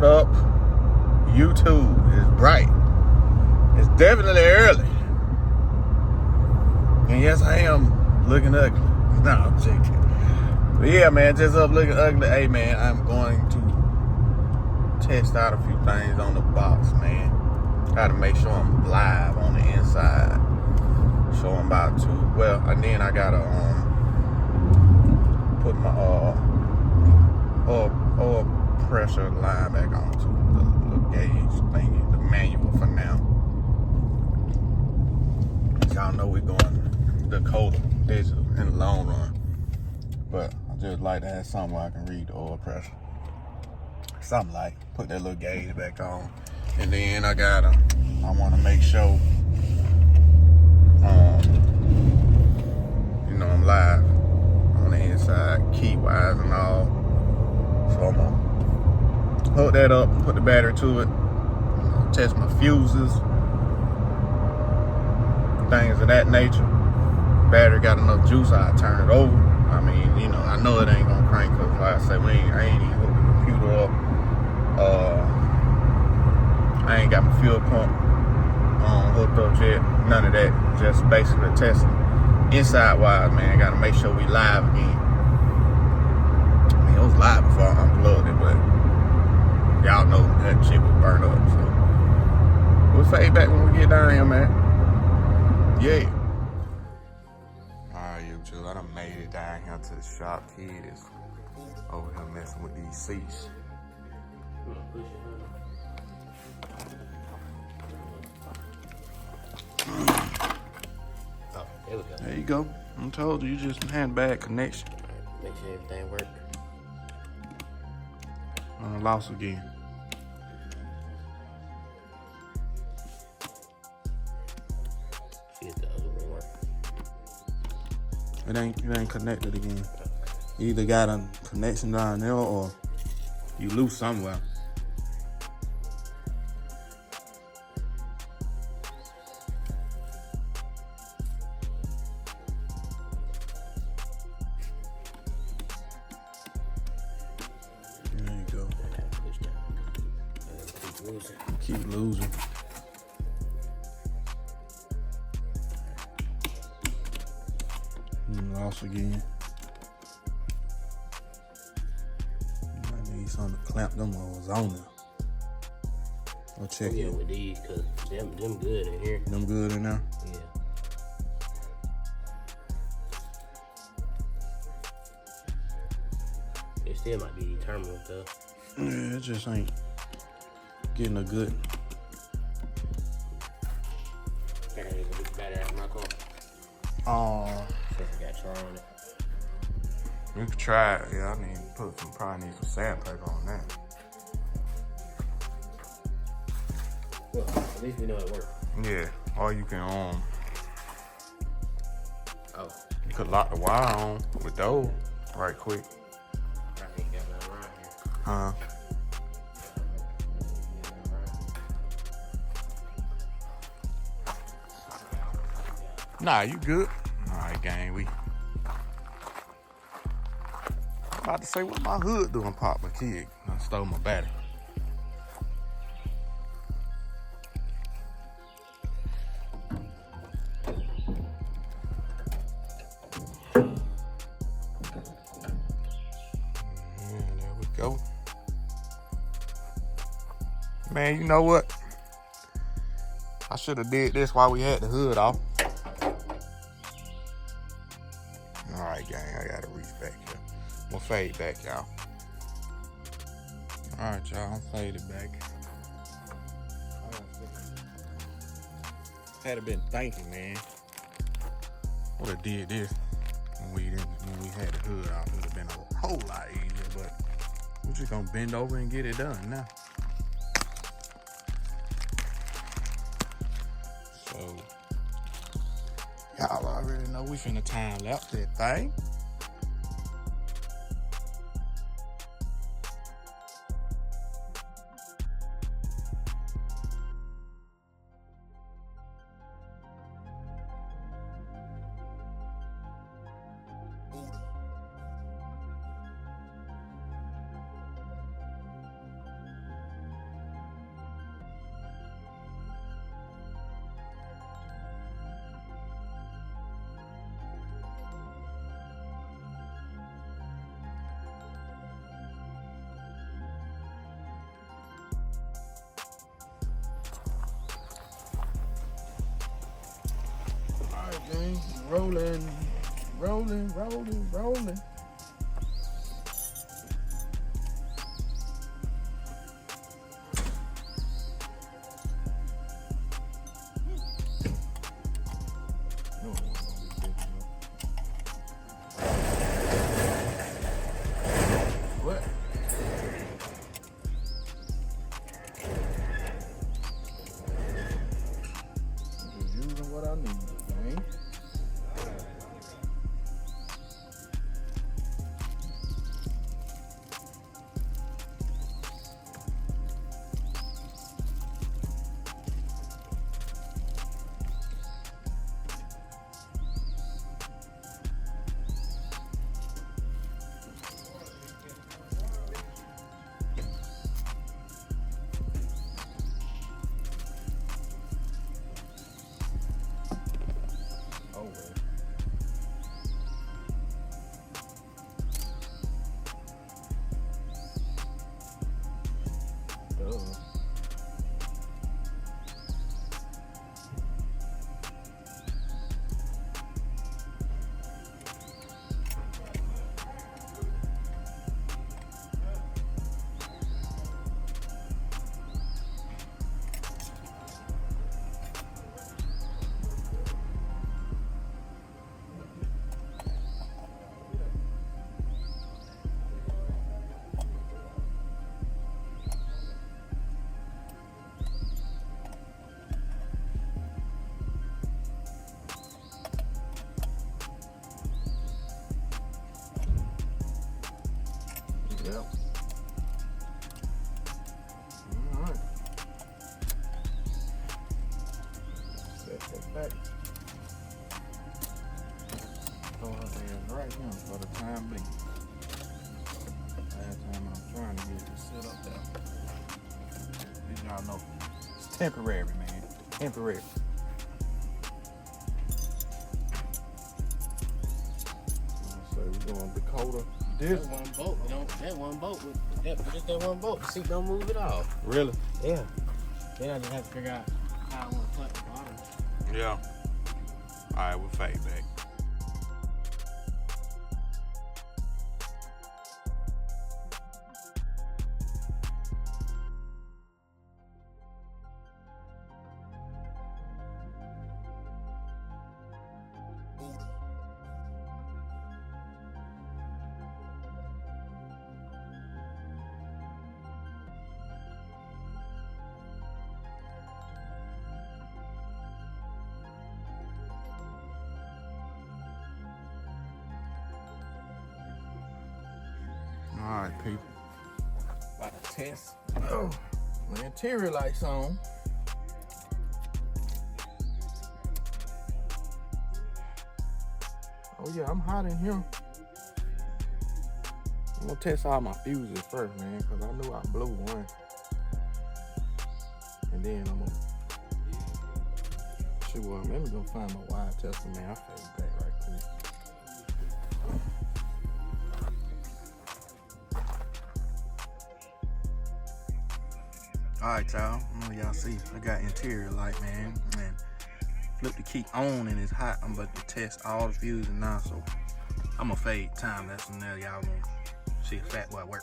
What up? YouTube is bright. It's definitely early. And yes, I am looking ugly. No, I'm joking. But yeah, man, just up looking ugly. Hey, man, I'm going to test out a few things on the box, man. Gotta make sure I'm live on the inside. So I'm about to. Well, and then I gotta put my oil pressure line back on to the little gauge thingy, the manual for now. Y'all know we're going Dakota digital in the long run, but I just like to have something where I can read the oil pressure. Something like put that little gauge back on, and then I want to make sure I'm live on the inside, key wise and all. So I'm gonna hook that up, put the battery to it, test my fuses, things of that nature. Battery got enough juice, I turn it over. I mean, I know it ain't gonna crank because, like I said, I ain't even hooked the computer up. I ain't got my fuel pump hooked up yet. None of that. Just basically testing. Inside wise, man, gotta make sure we live again. I mean, it was live before I unplugged it, but y'all know that shit would burn up. So we'll fade back when we get down here, man. Yeah. Alright, YouTube, I done made it down here to the shop. Kid is over here messing with these seats. Oh, there we go. There you go. I told you just had bad connection. Make sure everything works. Lost again. See if the other one works. It ain't connected again. You either got a connection down there or you loose somewhere. There you go. Keep losing. Lost again. I need something to clamp them hoes on there. I'll check it. With these, cause them good in here. Them good in there? Yeah. It still might be terminal though. Yeah, it just ain't getting a good. Gotta get the battery out of my car. Oh. I got charge on it. You could try it. Yeah, probably need some sandpaper on that. Well, at least we know it works. Yeah, or you can Oh. you could lock the wire on with those right quick. I ain't got nothing around here. Huh? Nah, you good. Alright, gang, we about to say what my hood doing pop my kid. I stole my battery. There we go. Man, you know what? I should have did this while we had the hood off. Alright, gang, I gotta reach back here. We'll fade back, y'all. Alright, y'all, I'm faded back. Had it been thinking, man. Would have did this when we had the hood off. It would have been a whole lot easier, but we're just gonna bend over and get it done now. So y'all already know we finna time lapse that thing. Okay, rolling, rolling, rolling, rolling. What? I'm just using what I need, man. Oh well. Duh. Yep. Alright. Set that back. Throw her hands right here for the time being. Last time I'm trying to get it set up there. Did y'all know? It's temporary, man. Temporary. So we're going Dakota. That one bolt, you know, that one bolt, just that one bolt, the seat don't move at all. Really? Yeah. Then I just have to figure out how I want to put the bottom. Yeah. Alright, we'll fade back. Alright, people. About to test. Oh, my interior lights on. Oh yeah, I'm hot in here. I'm gonna test all my fuses first, man, because I knew I blew one. And then I'm gonna shoot one. Let me go find my wire tester, man. I'll fade back right quick. Alright, y'all. I know y'all see. I got interior light, man. And flip the key on and it's hot. I'm about to test all the fuses now, so I'm gonna fade time lapse from there. Y'all gonna see if that will work.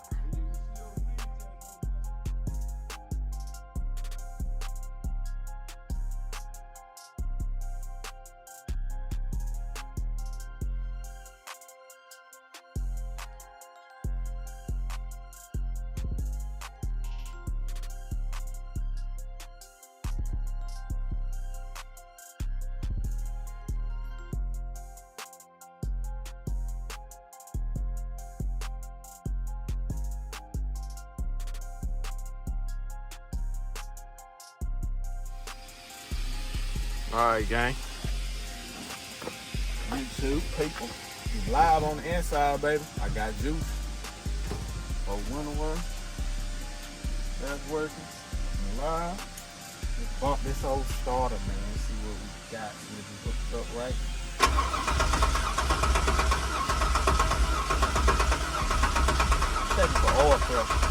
Alright, gang. YouTube people. We live on the inside, baby. I got juice. For one. That's working. We live. Let's bump this old starter, man. See what we got. See if we hooked up right. Checking for oil pressure.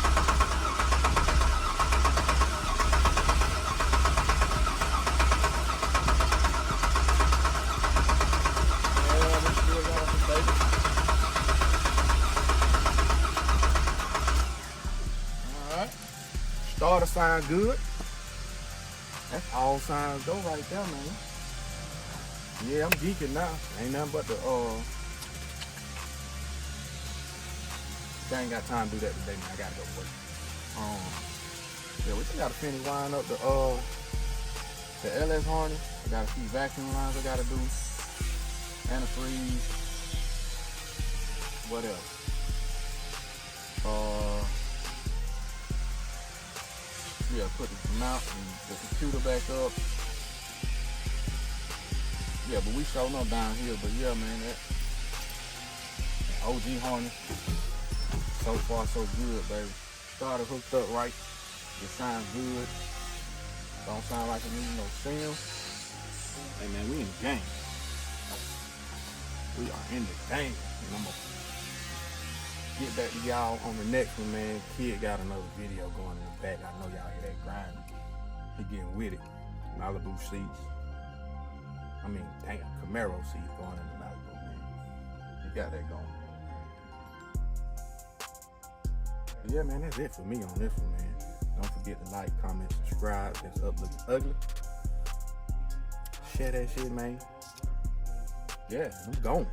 Starter sign good. That's all signs go right there, man. Yeah, I'm geeking now. Ain't nothing but the I ain't got time to do that today, man. I gotta go work. Yeah, we just gotta finish wiring up the LS harness. I got a few vacuum lines I gotta do. Antifreeze. What else? Yeah, put the mount and the computer back up. Yeah, but we showing up down here. But yeah, man, that OG harness. So far, so good, baby. Started hooked up right. It sounds good. Don't sound like it needs no sim. Hey, man, we in the game. We are in the game. And I'm gonna get back to y'all on the next one, man. Kid got another video going in the back. I know y'all hear that grinding. He getting with it. Malibu seats. I mean, damn, Camaro seats going in the Malibu, man. He got that going. But yeah, man, that's it for me on this one, man. Don't forget to like, comment, subscribe. It's Up Looking Ugly. Share that shit, man. Yeah, I'm going.